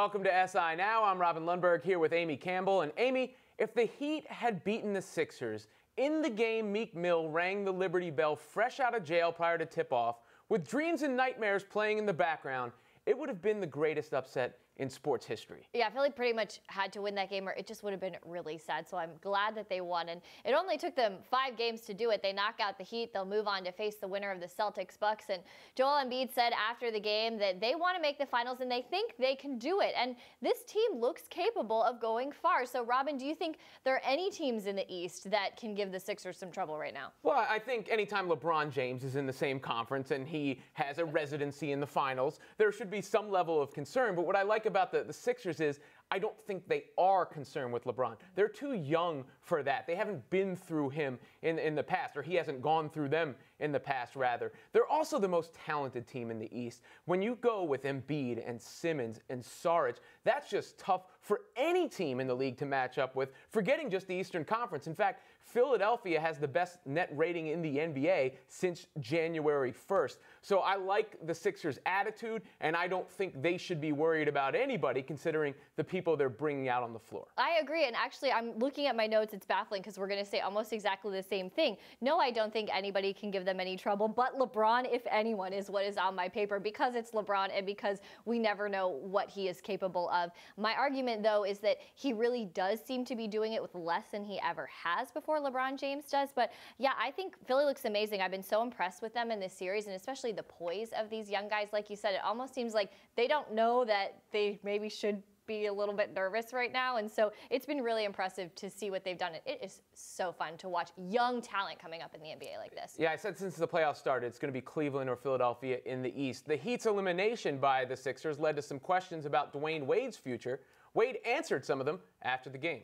Welcome to SI Now. I'm Robin Lundberg here with Amy Campbell. And Amy, if the Heat had beaten the Sixers, in the game Meek Mill rang the Liberty Bell fresh out of jail prior to tip-off, with dreams and nightmares playing in the background, it would have been the greatest upset in sports history. Yeah, Philly pretty much had to win that game or it just would have been really sad. So I'm glad that they won. And it only took them 5 games to do it. They knock out the Heat. They'll move on to face the winner of the Celtics-Bucks. And Joel Embiid said after the game that they want to make the finals and they think they can do it. And this team looks capable of going far. So, Robin, do you think there are any teams in the East that can give the Sixers some trouble right now? Well, I think anytime LeBron James is in the same conference and he has a residency in the finals, there should be some level of concern. But what I like about the Sixers is I don't think they are concerned with LeBron. They're too young for that. They haven't been through him in the past, or he hasn't gone through them in the past, rather. They're also the most talented team in the East. When you go with Embiid and Simmons and Saric, that's just tough for any team in the league to match up with, forgetting just the Eastern Conference. In fact, Philadelphia has the best net rating in the NBA since January 1st. So I like the Sixers' attitude, and I don't think they should be worried about anybody considering the people they're bringing out on the floor. I agree, and actually I'm looking at my notes. It's baffling because we're going to say almost exactly the same thing. No, I don't think anybody can give them any trouble, but LeBron, if anyone, is what is on my paper because it's LeBron and because we never know what he is capable of. My argument, though, is that he really does seem to be doing it with less than he ever has before LeBron James does. But yeah, I think Philly looks amazing. I've been so impressed with them in this series, and especially the poise of these young guys. Like you said, it almost seems like they don't know that they maybe should be a little bit nervous right now, and so it's been really impressive to see what they've done. It is so fun to watch young talent coming up in the NBA like this. Yeah, I said since the playoffs started, it's going to be Cleveland or Philadelphia in the East. The Heat's elimination by the Sixers led to some questions about Dwyane Wade's future. Wade answered some of them after the game.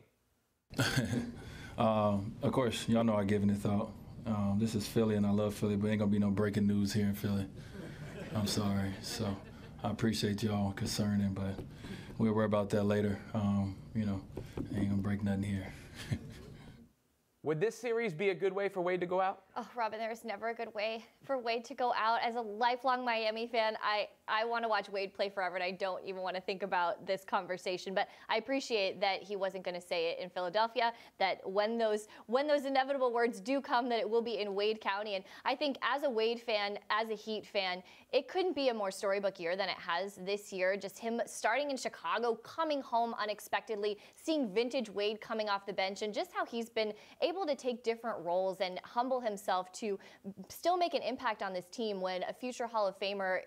Of course, y'all know I give it a thought. This is Philly, and I love Philly, but ain't going to be no breaking news here in Philly. I'm sorry. So I appreciate y'all concerning, but we'll worry about that later. Ain't gonna break nothing here. Would this series be a good way for Wade to go out? Oh, Robin, there is never a good way for Wade to go out. As a lifelong Miami fan, I want to watch Wade play forever, and I don't even want to think about this conversation. But I appreciate that he wasn't going to say it in Philadelphia, that when those inevitable words do come, that it will be in Wade County. And I think as a Wade fan, as a Heat fan, it couldn't be a more storybook year than it has this year. Just him starting in Chicago, coming home unexpectedly, seeing vintage Wade coming off the bench, and just how he's been able to take different roles and humble himself to still make an impact on this team when a future Hall of Famer,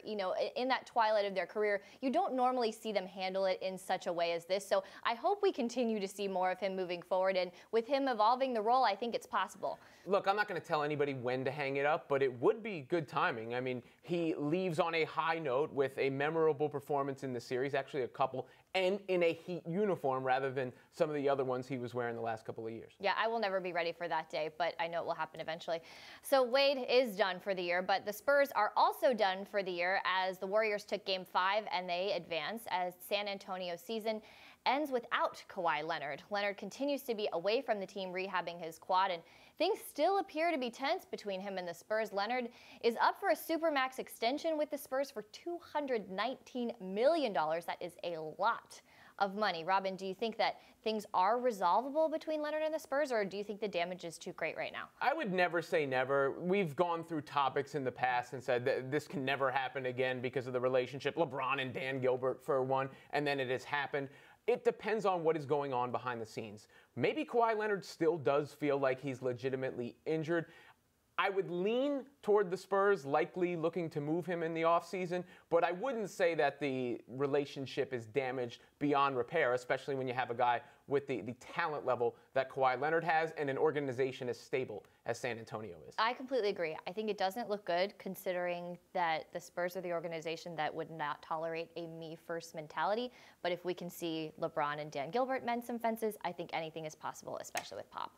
in that twilight of their career, you don't normally see them handle it in such a way as this. So I hope we continue to see more of him moving forward, and with him evolving the role, I think it's possible. Look, I'm not going to tell anybody when to hang it up, but it would be good timing. I mean, he leaves on a high note with a memorable performance in the series, actually a couple, and in a Heat uniform rather than some of the other ones he was wearing the last couple of years. Yeah, I will never be ready for that day, but I know it will happen eventually. So Wade is done for the year, but the Spurs are also done for the year as the Warriors took Game 5 and they advance as San Antonio's season ends without Kawhi Leonard. Leonard continues to be away from the team rehabbing his quad, and things still appear to be tense between him and the Spurs. Leonard is up for a Supermax extension with the Spurs for $219 million. That is a lot of money. Robin, do you think that things are resolvable between Leonard and the Spurs, or do you think the damage is too great right now? I would never say never. We've gone through topics in the past and said that this can never happen again because of the relationship, LeBron and Dan Gilbert for one, and then it has happened. It depends on what is going on behind the scenes. Maybe Kawhi Leonard still does feel like he's legitimately injured. I would lean toward the Spurs likely looking to move him in the offseason, but I wouldn't say that the relationship is damaged beyond repair, especially when you have a guy with the talent level that Kawhi Leonard has and an organization as stable as San Antonio is. I completely agree. I think it doesn't look good considering that the Spurs are the organization that would not tolerate a me-first mentality. But if we can see LeBron and Dan Gilbert mend some fences, I think anything is possible, especially with Pop.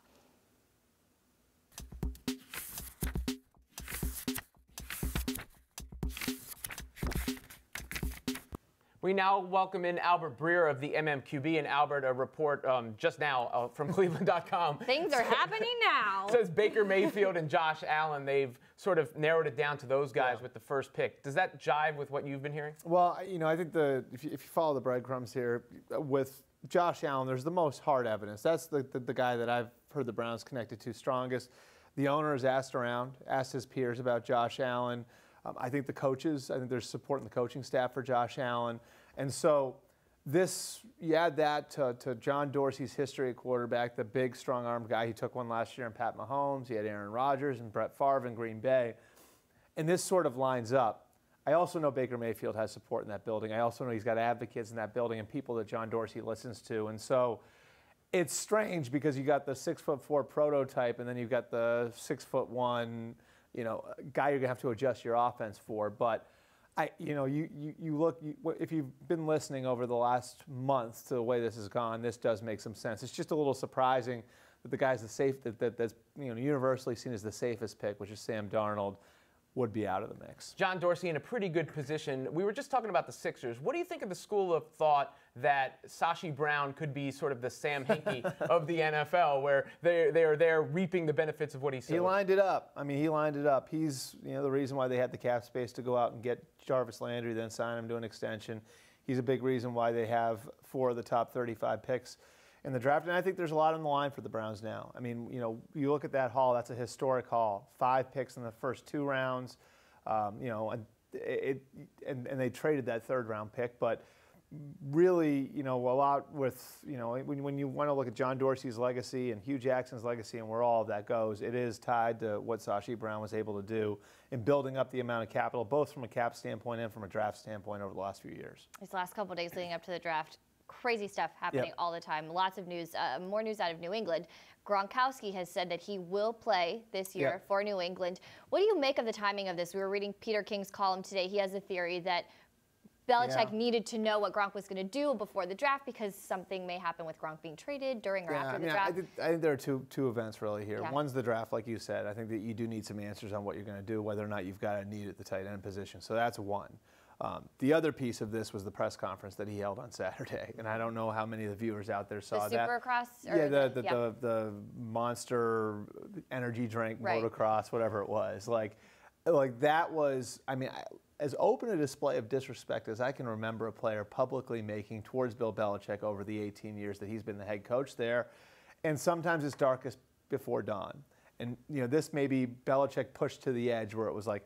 We now welcome in Albert Breer of the MMQB. And Albert, a report just now from Cleveland.com. Things are happening now. Says Baker Mayfield and Josh Allen, they've sort of narrowed it down to those guys with the first pick. Does that jive with what you've been hearing? Well, I think if you follow the breadcrumbs here, with Josh Allen, there's the most hard evidence. That's the guy that I've heard the Browns connected to strongest. The owner has asked his peers about Josh Allen. I think there's support in the coaching staff for Josh Allen. And so you add that to John Dorsey's history at quarterback, the big, strong-armed guy. He took one last year in Pat Mahomes. He had Aaron Rodgers and Brett Favre in Green Bay. And this sort of lines up. I also know Baker Mayfield has support in that building. I also know he's got advocates in that building and people that John Dorsey listens to. And so it's strange because you got the 6'4" prototype and then you've got the 6'1", guy you're gonna have to adjust your offense for. But if you've been listening over the last month to the way this has gone, this does make some sense. It's just a little surprising that the guy's that's universally seen as the safest pick, which is Sam Darnold, would be out of the mix. John Dorsey in a pretty good position. We were just talking about the Sixers. What do you think of the school of thought that Sashi Brown could be sort of the Sam Hinkie of the NFL, where they are there reaping the benefits of what he said? He lined it up. He lined it up. He's the reason why they had the cap space to go out and get Jarvis Landry, then sign him to an extension. He's a big reason why they have 4 of the top 35 picks in the draft, and I think there's a lot on the line for the Browns now. You look at that haul, that's a historic haul. 5 picks in the first 2 rounds, and they traded that 3rd-round pick, but really, a lot with, when you want to look at John Dorsey's legacy and Hugh Jackson's legacy and where all of that goes, it is tied to what Sashi Brown was able to do in building up the amount of capital, both from a cap standpoint and from a draft standpoint over the last few years. These last couple of days leading up to the draft, crazy stuff happening all the time. Lots of news, more news out of New England. Gronkowski has said that he will play this year for New England. What do you make of the timing of this? We were reading Peter King's column today. He has a theory that Belichick needed to know what Gronk was going to do before the draft because something may happen with Gronk being traded during or after the draft. I think there are two events really here. Yeah. One's the draft, like you said. I think that you do need some answers on what you're going to do, whether or not you've got a need at the tight end position. So that's one. The other piece of this was the press conference that he held on Saturday, and I don't know how many of the viewers out there saw that. Supercross? The monster energy drink motocross, whatever it was. Like that was, as open a display of disrespect as I can remember a player publicly making towards Bill Belichick over the 18 years that he's been the head coach there. And sometimes it's darkest before dawn. And, this may be Belichick pushed to the edge where it was like,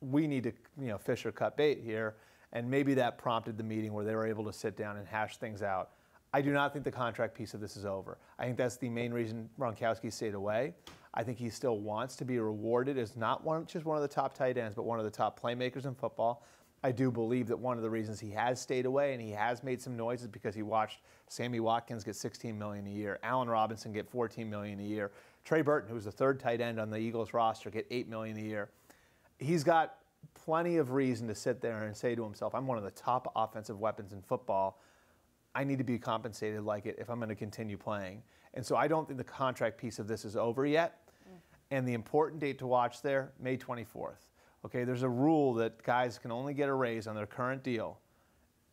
we need to, fish or cut bait here. And maybe that prompted the meeting where they were able to sit down and hash things out. I do not think the contract piece of this is over. I think that's the main reason Gronkowski stayed away. I think he still wants to be rewarded as not just one of the top tight ends, but one of the top playmakers in football. I do believe that one of the reasons he has stayed away and he has made some noise is because he watched Sammy Watkins get $16 million a year, Allen Robinson get $14 million a year, Trey Burton, who's the 3rd tight end on the Eagles roster, get $8 million a year. He's got plenty of reason to sit there and say to himself, I'm one of the top offensive weapons in football. I need to be compensated like it if I'm going to continue playing. And so I don't think the contract piece of this is over yet. And the important date to watch there, May 24th. Okay, there's a rule that guys can only get a raise on their current deal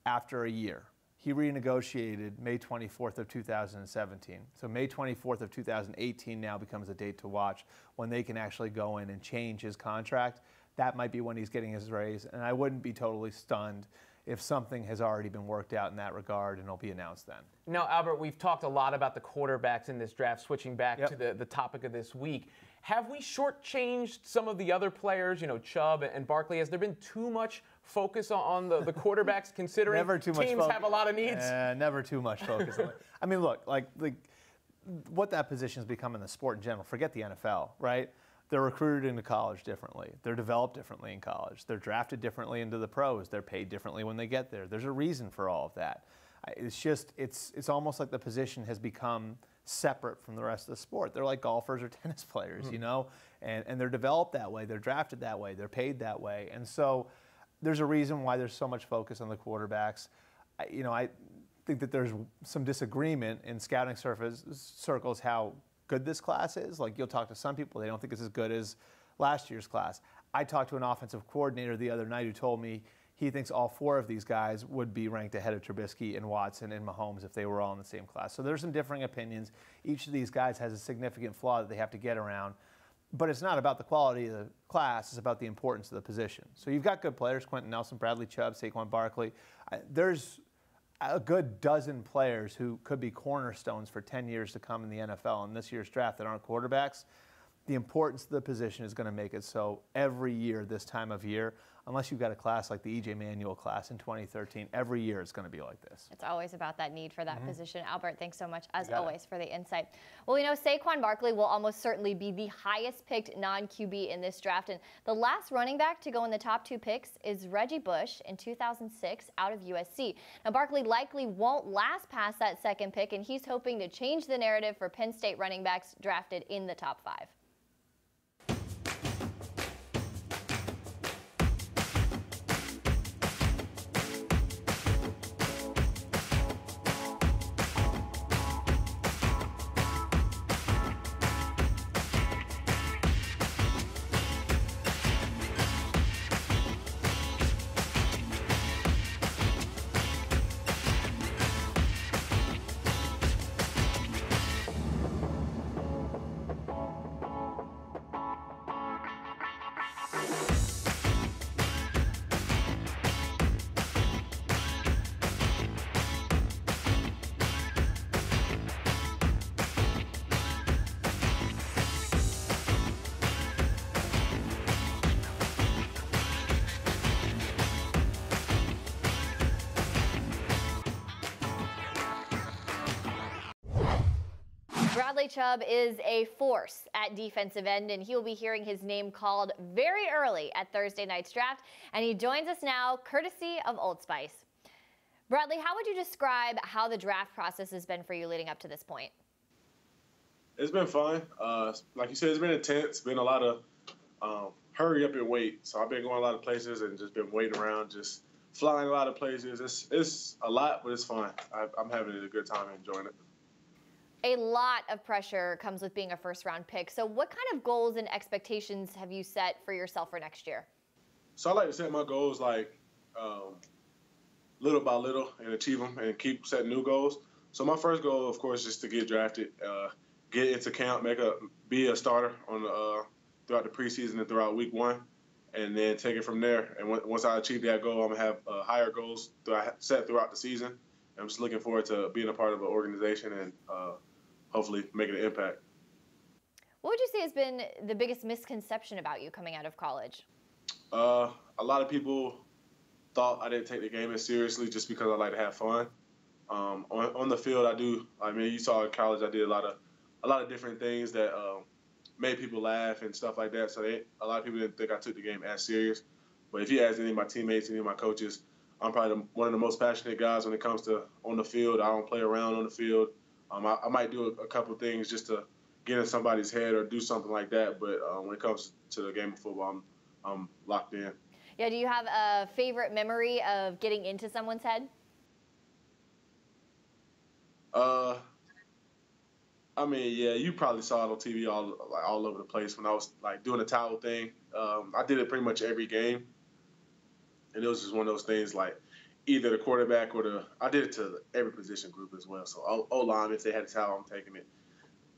after a year. He renegotiated May 24th of 2017. So May 24th of 2018 now becomes the date to watch when they can actually go in and change his contract. That might be when he's getting his raise. And I wouldn't be totally stunned if something has already been worked out in that regard and it'll be announced then. Now, Albert, we've talked a lot about the quarterbacks in this draft, switching back to the topic of this week. Have we shortchanged some of the other players, Chubb and Barkley? Has there been too much focus on the quarterbacks considering never too much teams have a lot of needs? Never too much focus on it. Look, like what that position has become in the sport in general, forget the NFL, right? They're recruited into college differently. They're developed differently in college. They're drafted differently into the pros. They're paid differently when they get there. There's a reason for all of that. It's almost like the position has become separate from the rest of the sport. They're like golfers or tennis players, and they're developed that way. They're drafted that way. They're paid that way. And so there's a reason why there's so much focus on the quarterbacks. I think that there's some disagreement in scouting circles how good this class is. Like, you'll talk to some people, they don't think it's as good as last year's class. I talked to an offensive coordinator the other night who told me he thinks all 4 of these guys would be ranked ahead of Trubisky and Watson and Mahomes if they were all in the same class. So there's some differing opinions. Each of these guys has a significant flaw that they have to get around. But it's not about the quality of the class. It's about the importance of the position. So you've got good players, Quentin Nelson, Bradley Chubb, Saquon Barkley. There's a good dozen players who could be cornerstones for 10 years to come in the NFL in this year's draft that aren't quarterbacks. The importance of the position is going to make it so every year this time of year, unless you've got a class like the E.J. Manuel class in 2013, every year it's going to be like this. It's always about that need for that position. Albert, thanks so much, as always, for the insight. Well, we know Saquon Barkley will almost certainly be the highest picked non-QB in this draft. And the last running back to go in the top 2 picks is Reggie Bush in 2006 out of USC. Now, Barkley likely won't last past that second pick, and he's hoping to change the narrative for Penn State running backs drafted in the top 5. Bradley Chubb is a force at defensive end, and he'll be hearing his name called very early at Thursday night's draft. And he joins us now, courtesy of Old Spice. Bradley, how would you describe how the draft process has been for you leading up to this point? It's been fun. Like you said, it's been intense. Been a lot of hurry up and wait. So I've been going a lot of places and just been waiting around, just flying a lot of places. It's a lot, but it's fun. I'm having a good time and enjoying it. A lot of pressure comes with being a first-round pick. So what kind of goals and expectations have you set for yourself for next year? So I like to set my goals like little by little and achieve them and keep setting new goals. So my first goal, of course, is to get drafted, get into camp, be a starter on throughout the preseason and throughout week 1, and then take it from there. And once I achieve that goal, I'm going to have higher goals set throughout the season. I'm just looking forward to being a part of an organization and hopefully making an impact. What would you say has been the biggest misconception about you coming out of college? A lot of people thought I didn't take the game as seriously just because I like to have fun. On the field, I do. I mean, you saw in college, I did a lot of different things that made people laugh and stuff like that. So a lot of people didn't think I took the game as serious. But if you ask any of my teammates, any of my coaches, I'm probably one of the most passionate guys when it comes to on the field. I don't play around on the field. I might do a couple things just to get in somebody's head or do something like that. But when it comes to the game of football, I'm locked in. Yeah, do you have a favorite memory of getting into someone's head? I mean, yeah, you probably saw it on TV all over the place when I was like doing the towel thing. I did it pretty much every game, and it was just one of those things like either the quarterback or I did it to every position group as well. So O-line, if they had a towel, I'm taking it.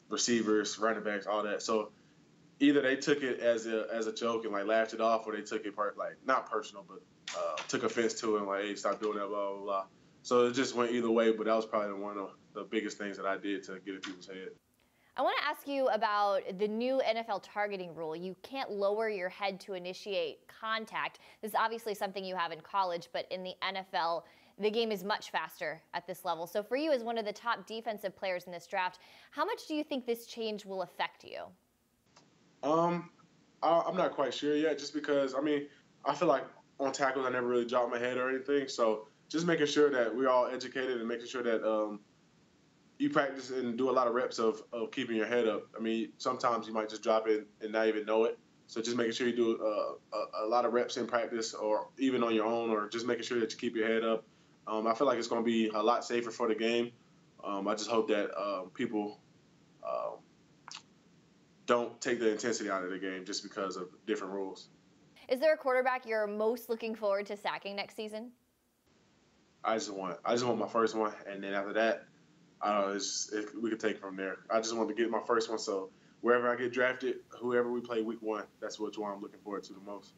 Receivers, running backs, all that. So either they took it as a joke and like laughed it off, or they took it not personal, but took offense to it and like, hey, stop doing that, blah blah blah. So it just went either way. But that was probably one of the biggest things that I did to get in people's head. I want to ask you about the new NFL targeting rule. You can't lower your head to initiate contact. This is obviously something you have in college, but in the NFL, the game is much faster at this level. So for you as one of the top defensive players in this draft, how much do you think this change will affect you? I'm not quite sure yet, just because, I mean, I feel like on tackles I never really dropped my head or anything. So just making sure that we're all educated and making sure that you practice and do a lot of reps of keeping your head up. I mean, sometimes you might just drop it and not even know it. So just making sure you do a lot of reps in practice or even on your own, or just making sure that you keep your head up. I feel like it's going to be a lot safer for the game. I just hope that people don't take the intensity out of the game just because of different rules. Is there a quarterback you're most looking forward to sacking next season? I just want my first one, and then after that, we could take it from there. I just want to get my first one, so wherever I get drafted, whoever we play week 1, that's which one I'm looking forward to the most.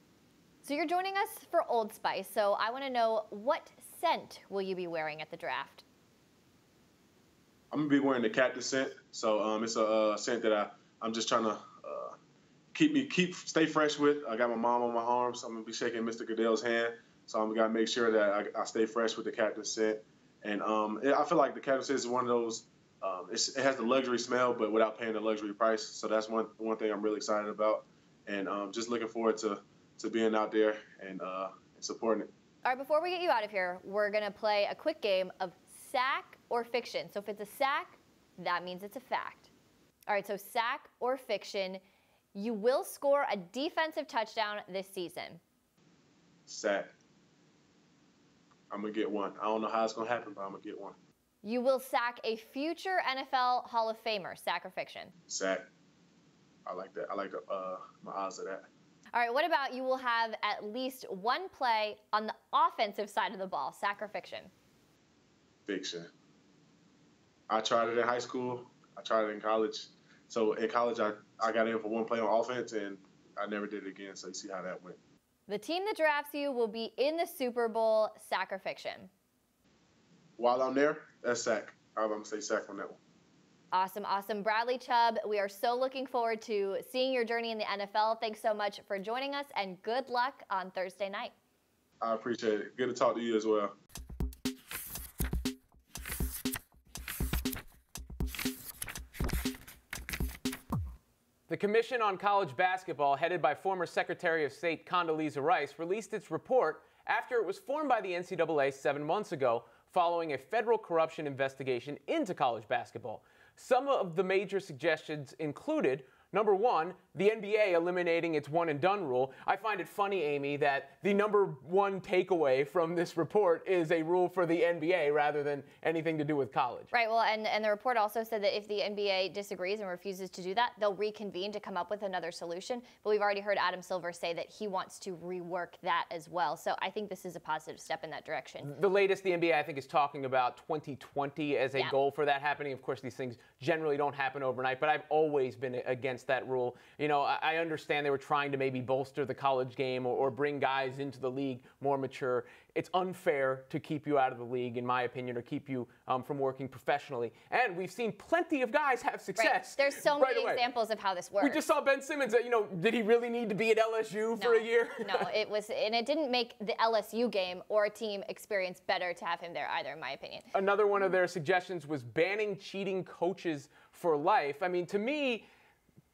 So you're joining us for Old Spice, so I want to know, what scent will you be wearing at the draft? I'm going to be wearing the Captain scent, so it's a scent that I'm just trying to stay fresh with. I got my mom on my arms. I'm going to be shaking Mr. Goodell's hand, so I'm going to make sure that I stay fresh with the Captain scent. And I feel like the Captain scent is one of those, it has the luxury smell, but without paying the luxury price. So that's one thing I'm really excited about. And just looking forward to being out there and supporting it. All right, before we get you out of here, we're going to play a quick game of sack or fiction. So if it's a sack, that means it's a fact. All right, so sack or fiction, you will score a defensive touchdown this season. Sack. I'm going to get one. I don't know how it's going to happen, but I'm going to get one. You will sack a future NFL Hall of Famer. Sack or fiction? Sack. I like that. I like my odds of that. All right, what about you will have at least one play on the offensive side of the ball? Sack or fiction? Fiction. I tried it in high school. I tried it in college. So in college, I got in for one play on offense, and I never did it again. So you see how that went. The team that drafts you will be in the Super Bowl. Sack or fiction? While I'm there, that's sack. I'm going to say sack on that one. Awesome, awesome. Bradley Chubb, we are so looking forward to seeing your journey in the NFL. Thanks so much for joining us, and good luck on Thursday night. I appreciate it. Good to talk to you as well. The Commission on College Basketball, headed by former Secretary of State Condoleezza Rice, released its report after it was formed by the NCAA 7 months ago, following a federal corruption investigation into college basketball. Some of the major suggestions included, number one, the NBA eliminating its one-and-done rule. I find it funny, Amy, that the number one takeaway from this report is a rule for the NBA rather than anything to do with college. Right, well, and the report also said that if the NBA disagrees and refuses to do that, they'll reconvene to come up with another solution. But we've already heard Adam Silver say that he wants to rework that as well. So I think this is a positive step in that direction. The latest, the NBA, I think, is talking about 2020 as a goal for that happening. Of course, these things generally don't happen overnight, but I've always been against that rule. You know, I understand they were trying to maybe bolster the college game or bring guys into the league more mature. It's unfair to keep you out of the league, in my opinion, or keep you from working professionally. And we've seen plenty of guys have success. Right. There's so many examples of how this works. We just saw Ben Simmons. You know, did he really need to be at LSU for a year? No, it was, and it didn't make the LSU game or a team experience better to have him there either, in my opinion. Another one of their suggestions was banning cheating coaches for life. I mean, to me,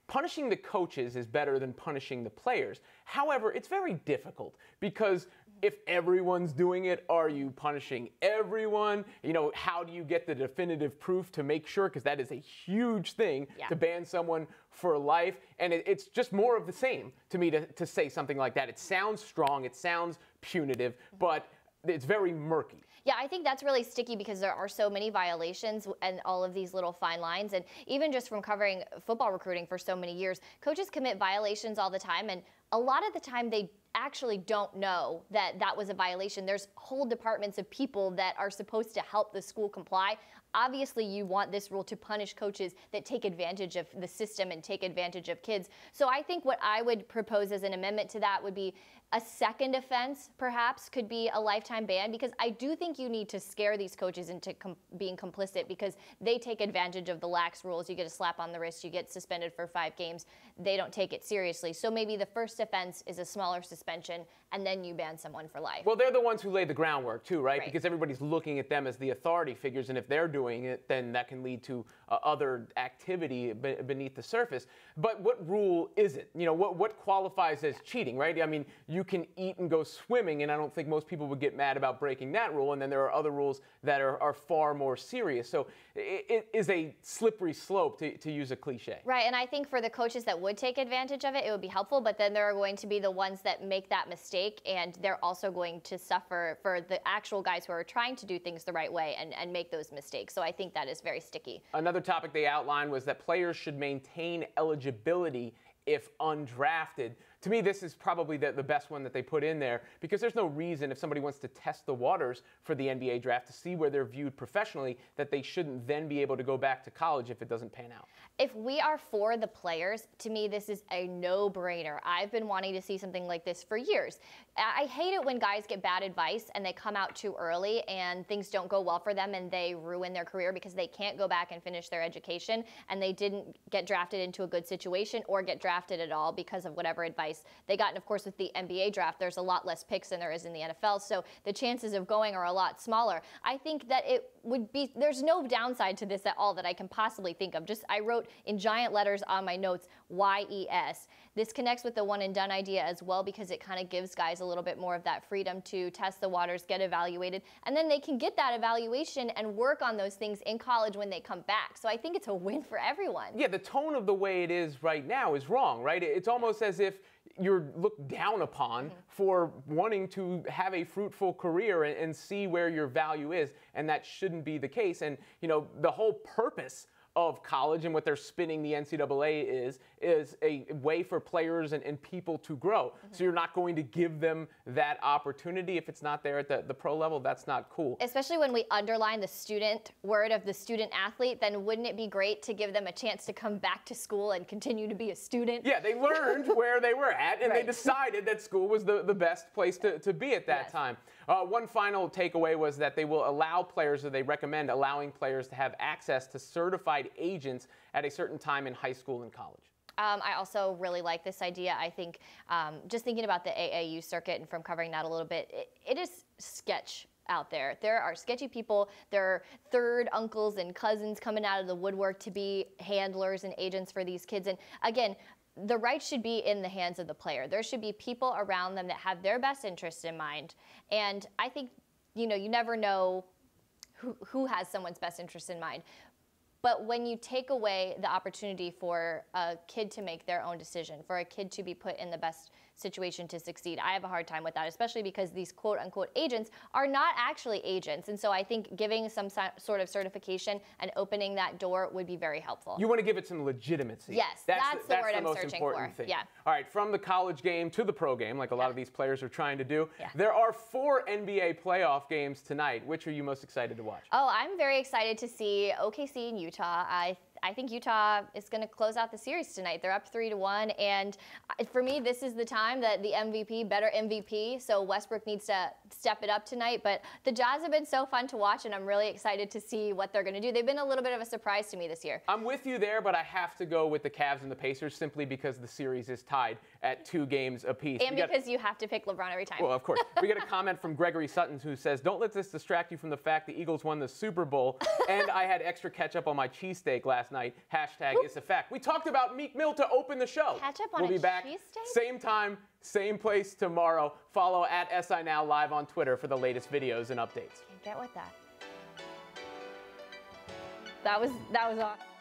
punishing the coaches is better than punishing the players. However, it's very difficult because if everyone's doing it, are you punishing everyone? You know, how do you get the definitive proof to make sure? Because that is a huge thing to ban someone for life. And it's just more of the same to me to say something like that. It sounds strong, it sounds punitive, but it's very murky. Yeah, I think that's really sticky because there are so many violations and all of these little fine lines. And even just from covering football recruiting for so many years, coaches commit violations all the time. And a lot of the time they actually don't know that that was a violation. There's whole departments of people that are supposed to help the school comply. Obviously, you want this rule to punish coaches that take advantage of the system and take advantage of kids. So I think what I would propose as an amendment to that would be a second offense, perhaps, could be a lifetime ban, because I do think you need to scare these coaches into being complicit because they take advantage of the lax rules. You get a slap on the wrist, you get suspended for 5 games. They don't take it seriously. So maybe the first offense is a smaller suspension, and then you ban someone for life. Well, they're the ones who lay the groundwork, too, right? Because everybody's looking at them as the authority figures, and if they're doing it, then that can lead to other activity beneath the surface. But what rule is it? You know, what qualifies as cheating, right? I mean, you can eat and go swimming, and I don't think most people would get mad about breaking that rule, and then there are other rules that are far more serious. So it is a slippery slope, to use a cliche. Right, and I think for the coaches that would take advantage of it, it would be helpful, but then there are going to be the ones that make that mistake, and they're also going to suffer for the actual guys who are trying to do things the right way and make those mistakes. So I think that is very sticky. Another topic they outlined was that players should maintain eligibility if undrafted. to me, this is probably the best one that they put in there, because there's no reason, if somebody wants to test the waters for the NBA draft to see where they're viewed professionally, that they shouldn't then be able to go back to college if it doesn't pan out. If we are for the players, to me, this is a no-brainer. I've been wanting to see something like this for years. I hate it when guys get bad advice and they come out too early and things don't go well for them and they ruin their career because they can't go back and finish their education and they didn't get drafted into a good situation or get drafted at all because of whatever advice they got. And of course, with the NBA draft, there's a lot less picks than there is in the NFL, so the chances of going are a lot smaller. I think that it would be, there's no downside to this at all that I can possibly think of. Just, I wrote in giant letters on my notes, YES. This connects with the one and done idea as well, because it kind of gives guys a little bit more of that freedom to test the waters, get evaluated, and then they can get that evaluation and work on those things in college when they come back. So I think it's a win for everyone. Yeah, the tone of the way it is right now is wrong, right? It's almost as if you're looked down upon for wanting to have a fruitful career and see where your value is, and that shouldn't be the case. And, you know, the whole purpose of college and what they're spinning the NCAA is a way for players and people to grow. So you're not going to give them that opportunity if it's not there at the pro level. That's not cool. Especially when we underline the student word of the student athlete, then wouldn't it be great to give them a chance to come back to school and continue to be a student? Yeah, they learned where they were at, and they decided that school was the best place to be at that time. One final takeaway was that they will allow players, or they recommend allowing players to have access to certified agents at a certain time in high school and college. I also really like this idea. I think just thinking about the AAU circuit and from covering that a little bit, it is sketch out there. There are sketchy people. There are third uncles and cousins coming out of the woodwork to be handlers and agents for these kids. And again, the rights should be in the hands of the player. There should be people around them that have their best interests in mind. And I think, you know, you never know who has someone's best interest in mind. But when you take away the opportunity for a kid to make their own decision, for a kid to be put in the best situation to succeed, I have a hard time with that, especially because these quote-unquote agents are not actually agents. And so I think giving some sort of certification and opening that door would be very helpful. You want to give it some legitimacy. Yes, that's the word I'm most searching important for. thing. Yeah. All right, from the college game to the pro game, like a lot of these players are trying to do, there are 4 NBA playoff games tonight. Which are you most excited to watch? Oh, I'm very excited to see OKC and Utah. I think Utah is going to close out the series tonight. They're up 3-1, and for me, this is the time that the MVP, better MVP, so Westbrook needs to step it up tonight. But the Jazz have been so fun to watch, and I'm really excited to see what they're going to do. They've been a little bit of a surprise to me this year. I'm with you there, but I have to go with the Cavs and the Pacers simply because the series is tied at 2 games apiece. And because you have to pick LeBron every time. Well, of course. We get a comment from Gregory Sutton who says, don't let this distract you from the fact the Eagles won the Super Bowl, and I had extra ketchup on my cheesesteak last night. Hashtag it's a fact. We talked about Meek Mill to open the show. Ketchup on we'll be back cheesesteak? same time, same place tomorrow. Follow at SI Now Live on Twitter for the latest videos and updates. Can't get with that. That was awesome.